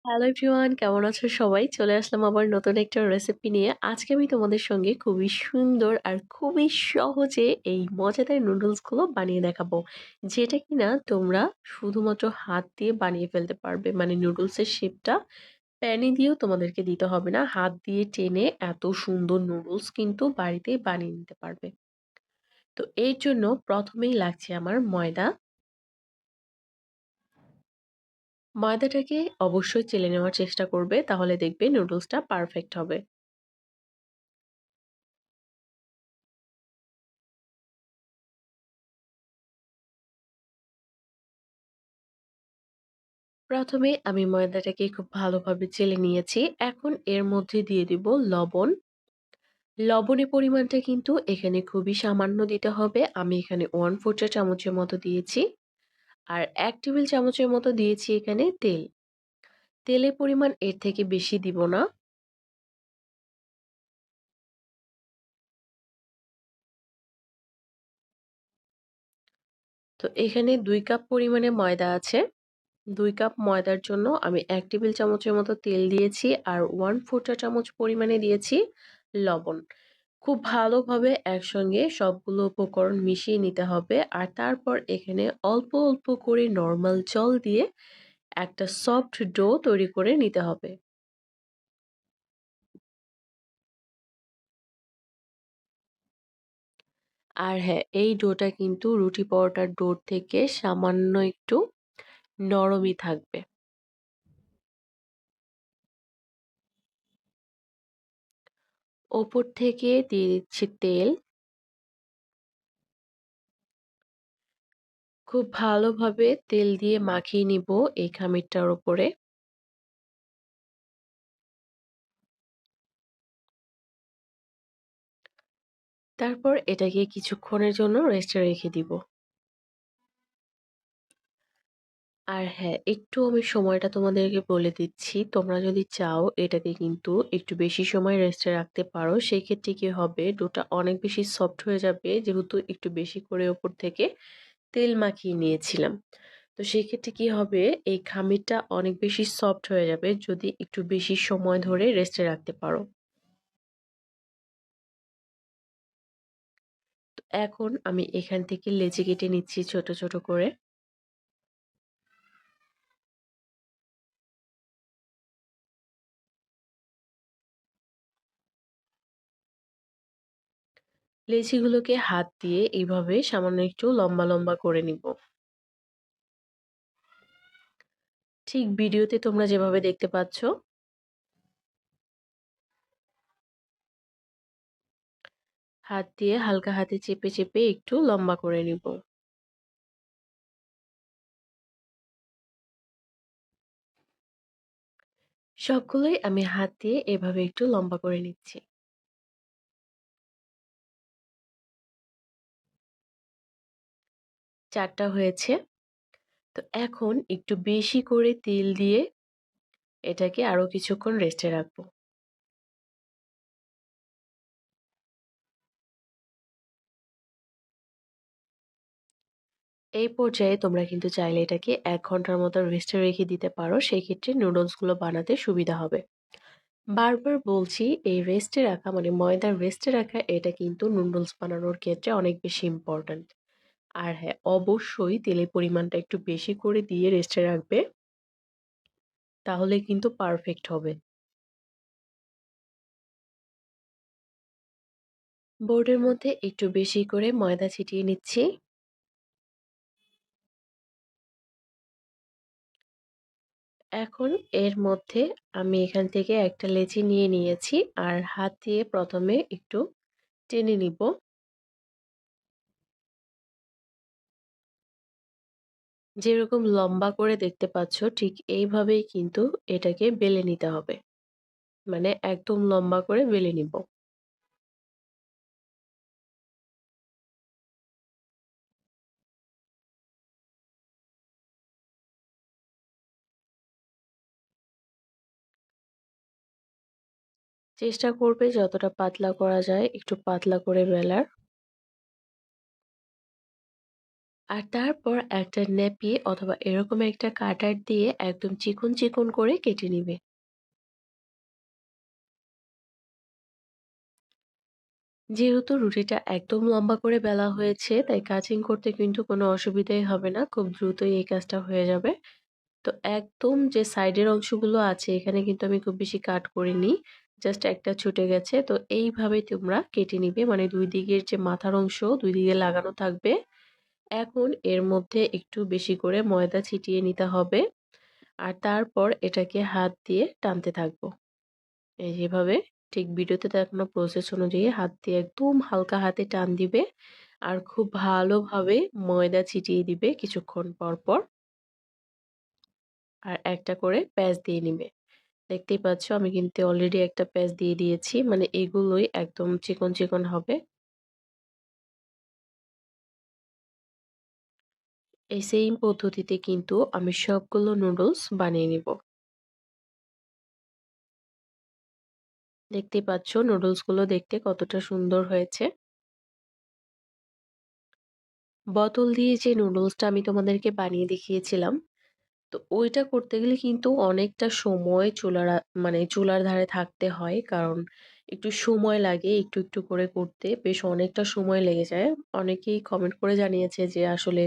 Hello everyone, কেমন আছো সবাই? চলে আসলাম আবার নতুন একটা রেসিপি নিয়ে। আজকে আমি তোমাদের সঙ্গে খুবই সুন্দর আর খুবই সহজে এই মজাদার নুডলসগুলো বানিয়ে দেখাবো। যেটা কিনা তোমরা শুধুমাত্র হাত দিয়ে বানিয়ে ফেলতে পারবে। মানে নুডলসের শেপটা প্যানে দিয়েও তোমাদেরকে দিতে হবে না। হাত দিয়ে টেনে এত সুন্দর নুডলস কিন্তু বাড়িতেই বানিয়ে নিতে পারবে। তো এর জন্য প্রথমেই লাগছে আমার ময়দা। ময়দাটাকে অবশ্যই চেলে নেওয়ার চেষ্টা করবে, তাহলে দেখবে নুডলসটা পারফেক্ট হবে। প্রথমে আমি ময়দাটাকে খুব ভালোভাবে চেলে নিয়েছি। এখন এর মধ্যে দিয়ে দিব লবণ। লবণের পরিমাণটা কিন্তু এখানে খুবই সামান্য দিতে হবে। আমি এখানে 1/4 চা চামচের মতো দিয়েছি। আর ১ টেবিল চামচের মতো দিয়েছি এখানে তেল। তেলের পরিমাণ এর থেকে বেশি দিব না। তো এখানে ২ কাপ পরিমাণে ময়দা আছে। ২ কাপ ময়দার জন্য আমি ১ টেবিল চামচের মতো তেল দিয়েছি আর 1/4 চা চামচ পরিমাণে দিয়েছি লবণ। খুব ভালোভাবে একসঙ্গে সবগুলো উপকরণ মিশিয়ে নিতে হবে। আর তারপর এখানে অল্প, অল্প করে নরমাল জল দিয়ে একটা সফট ডো তৈরি করে নিতে হবে। আর হ্যাঁ, এই ডোটা কিন্তু রুটি পরোটার ডোর থেকে সামান্য একটু নরমই থাকবে। ওপর থেকে দিয়ে দিচ্ছি তেল। খুব ভালোভাবে তেল দিয়ে মাখিয়ে নিব এই খামিরটার উপরে। তারপর এটাকে কিছুক্ষণের জন্য রেস্টে রেখে দিব। আর হ্যাঁ, একটু আমি সময়টা তোমাদেরকে বলে দিচ্ছি। তোমরা যদি চাও এটাকে কিন্তু একটু বেশি সময় রেস্টে রাখতে পারো। সেক্ষেত্রে কি হবে, ডোটা অনেক বেশি সফট হয়ে যাবে, যেহেতু একটু বেশি করে ওপর থেকে তেল মাখিয়ে নিয়েছিলাম। তো সেক্ষেত্রে কি হবে, এই খামিরটা অনেক বেশি সফট হয়ে যাবে যদি একটু বেশি সময় ধরে রেস্টে রাখতে পারো। তো এখন আমি এখান থেকে লেচি কেটে নিচ্ছি ছোট, ছোট করে। লেচিগুলোকে হাত দিয়ে এইভাবে সামান্য একটু লম্বা, লম্বা করে নিব। ঠিক ভিডিওতে তোমরা যেভাবে দেখতে পাচ্ছ। হাত দিয়ে হালকা হাতে চেপে, চেপে একটু লম্বা করে নিব। সবগুলোই আমি হাত দিয়ে এভাবে একটু লম্বা করে নিচ্ছি। ৪ টা হয়েছে। তো এখন একটু বেশি করে তেল দিয়ে এটাকে আরো কিছুক্ষণ রেস্টে রাখবো। এই পর্যায়ে তোমরা কিন্তু চাইলে এটাকে ১ ঘন্টার মতো রেস্টে রেখে দিতে পারো। সেক্ষেত্রে নুডলস গুলো বানাতে সুবিধা হবে। বারবার বলছি, এই রেস্টে রাখা মানে ময়দার রেস্টে রাখা এটা কিন্তু নুডলস বানানোর ক্ষেত্রে অনেক বেশি ইম্পোর্টেন্ট। আর হ্যাঁ, অবশ্যই তেলের পরিমাণটা একটু বেশি করে দিয়ে রেস্টে রাখবে। তাহলে কিন্তু পারফেক্ট হবে। বোর্ডের মধ্যে একটু বেশি করে ময়দা ছিটিয়ে নিচ্ছি। এখন এর মধ্যে আমি এখান থেকে একটা লেচি নিয়ে নিয়েছি আর হাত দিয়ে প্রথমে একটু টেনে নিব। যেরকম লম্বা করে দেখতে পাচ্ছ ঠিক এইভাবেই কিন্তু এটাকে বেলে নিতে হবে। মানে একদম লম্বা করে বেলে নিব। চেষ্টা করবে যতটা পাতলা করা যায় একটু পাতলা করে বেলার। আর তারপর একটা ন্যাপি অথবা এরকম একটা কাটার দিয়ে একদম চিকন, চিকন করে কেটে নিবে। যেহেতু রুটিটা একদম লম্বা করে বেলা হয়েছে, তাই কাটিং করতে কিন্তু কোনো অসুবিধাই হবে না। খুব দ্রুতই এই কাজটা হয়ে যাবে। তো একদম যে সাইডের অংশগুলো আছে এখানে কিন্তু আমি খুব বেশি কাট করিনি। জাস্ট একটা ছুটে গেছে। তো এইভাবে তোমরা কেটে নিবে। মানে ২ দিকের যে মাথার অংশ ২ দিকে লাগানো থাকবে। এখন এর মধ্যে একটু বেশি করে ময়দা ছিটিয়ে নিতে হবে। আর তারপর এটাকে হাত দিয়ে টানতে থাকবো। এই যেভাবে ঠিক ভিডিওতে দেখানো প্রসেস অনুযায়ী হাত দিয়ে একদম হালকা হাতে টান দিবে। আর খুব ভালোভাবে ময়দা ছিটিয়ে দিবে কিছুক্ষণ পর, পর। আর একটা করে প্যাচ দিয়ে নিবে। দেখতেই পাচ্ছ আমি কিন্তু অলরেডি একটা প্যাচ দিয়ে দিয়েছি। মানে এগুলোই একদম চিকন, চিকন হবে। এই সেইম পদ্ধতিতে কিন্তু আমি সবগুলো নুডলস বানিয়ে নিব। দেখতেই পাচ্ছ নুডলস গুলো দেখতে কতটা সুন্দর হয়েছে। বোতল দিয়ে যে নুডলসটা আমি তোমাদেরকে বানিয়ে দেখিয়েছিলাম, তো ওইটা করতে গেলে কিন্তু অনেকটা সময় মানে চুলার ধারে থাকতে হয়। কারণ একটু সময় লাগে একটু, একটু করে করতে। বেশ অনেকটা সময় লেগে যায়। অনেকেই কমেন্ট করে জানিয়েছে যে আসলে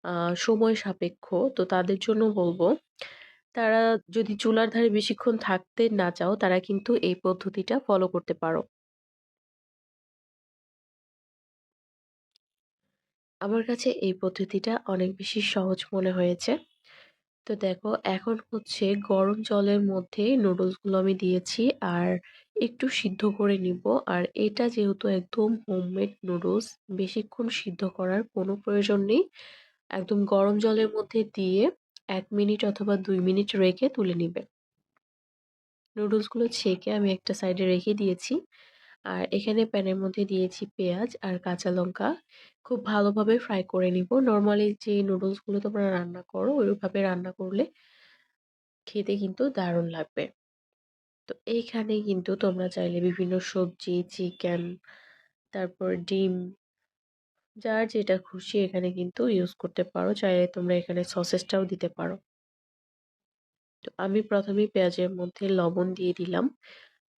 আ সময় সাপেক্ষ। তো তাদের জন্য বলব, তারা যদি চুলার ধারে বেশিক্ষণ থাকতে না চাও, তারা কিন্তু এই পদ্ধতিটা ফলো করতে পারো। আমার কাছে এই পদ্ধতিটা অনেক বেশি সহজ মনে হয়েছে। তো দেখো এখন হচ্ছে গরম জলের মধ্যে নুডলসগুলো আমি দিয়েছি আর একটু সিদ্ধ করে নিব। আর এটা যেহেতু একদম হোমমেড নুডলস, বেশিক্ষণ সিদ্ধ করার কোনো প্রয়োজন নেই। একদম গরম জলের মধ্যে দিয়ে ১ মিনিট অথবা ২ মিনিট রেখে তুলে নিবে। নুডলসগুলো ছেঁকে আমি একটা সাইডে রেখে দিয়েছি। আর এখানে প্যানের মধ্যে দিয়েছি পেঁয়াজ আর কাঁচা লঙ্কা। খুব ভালোভাবে ফ্রাই করে নিব। নরমালি যে নুডলসগুলো তোমরা রান্না করো ওইভাবে রান্না করলে খেতে কিন্তু দারুণ লাগবে। তো এইখানে কিন্তু তোমরা চাইলে বিভিন্ন সবজি, চিকেন, তারপর ডিম, যার যেটা খুশি এখানে কিন্তু ইউজ করতে পারো। চাইলে তোমরা এখানে সসেসটাও দিতে পারো। তো আমি ১ম এই পেঁয়াজের মধ্যে লবণ দিয়ে দিলাম।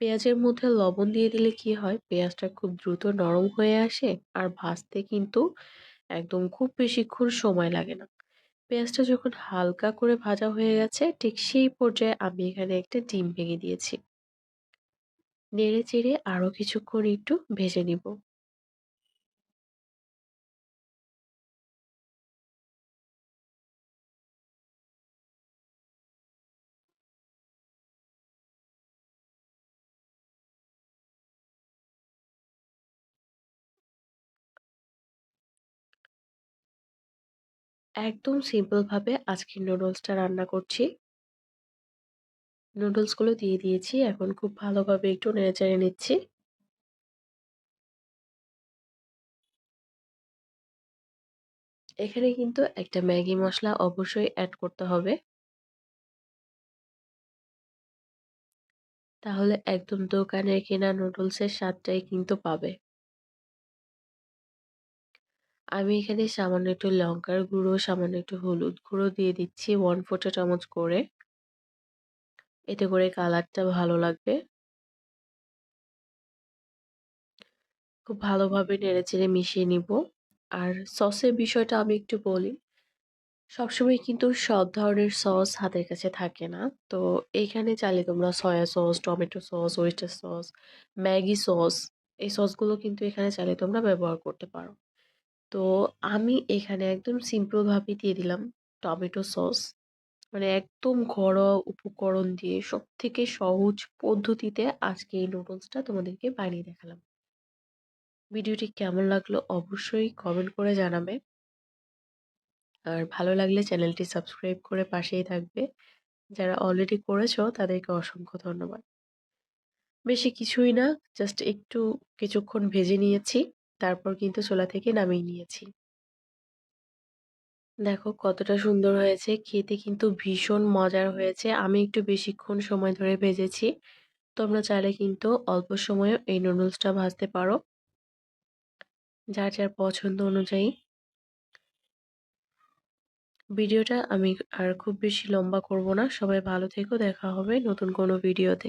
পেঁয়াজের মধ্যে লবণ দিয়ে দিলে কি হয়? পেঁয়াজটা খুব দ্রুত নরম হয়ে আসে আর ভাজতে কিন্তু একদম খুব বেশিক্ষণ সময় লাগে না। পেঁয়াজটা যখন হালকা করে ভাজা হয়ে গেছে, ঠিক সেই পর্যায়ে আমি এখানে একটা ডিম ভেঙে দিয়েছি। নেড়ে-চেড়ে আরো কিছুক্ষণ একটু ভেজে নিব। একদম সিম্পল ভাবে আজকের নুডলসটা রান্না করছি। নুডলসগুলো দিয়ে দিয়েছি। এখন খুব ভালোভাবে একটু নেড়েচেড়ে নিচ্ছি। এখানে কিন্তু একটা ম্যাগি মসলা অবশ্যই এড করতে হবে। তাহলে একদম দোকানের কেনা নুডলসের স্বাদটাই কিন্তু পাবে। আমি এখানে সামান্য একটু লঙ্কার গুঁড়ো, সামান্য একটু হলুদ গুঁড়ো দিয়ে দিচ্ছি 1/4 চামচ করে। এতে করে কালারটা ভালো লাগবে। খুব ভালোভাবে নেড়েচেড়ে মিশিয়ে নিব। আর সসের বিষয়টা আমি একটু বলি। সবসময় কিন্তু সব ধরনের সস হাতের কাছে থাকে না। তো এইখানে চাইলে তোমরা soya sauce, tomato sauce, oyster sauce, Maggi sauce এই সসগুলো কিন্তু এখানে চাইলে তোমরা ব্যবহার করতে পারো। তো আমি এখানে একদম সিম্পল ভাবে দিয়ে দিলাম টমেটো সস। মানে একদম ঘরোয়া উপকরণ দিয়ে সবথেকে সহজ পদ্ধতিতে আজকে এই নুডলসটা তোমাদেরকে বানিয়ে দেখালাম। ভিডিওটি কেমন লাগলো অবশ্যই কমেন্ট করে জানাবে। আর ভালো লাগলে চ্যানেলটি সাবস্ক্রাইব করে পাশেই থাকবে। যারা অলরেডি করেছো তাদেরকে অসংখ্য ধন্যবাদ। বেশি কিছুই না, জাস্ট একটু কিছুক্ষণ ভেজে নিয়েছি। তারপর কিন্তু চুলা থেকে নামিয়ে নিয়েছি। দেখো কতটা সুন্দর হয়েছে। খেতে কিন্তু ভীষণ মজার হয়েছে। আমি একটু বেশিক্ষণ সময় ধরে ভেজেছি। তোমরা চাইলে কিন্তু অল্প সময়েও এই নুডলসটা ভাজতে পারো। যার, যার পছন্দ অনুযায়ী। ভিডিওটা আমি আর খুব বেশি লম্বা করব না। সবাই ভালো থেকো। দেখা হবে নতুন কোনো ভিডিওতে।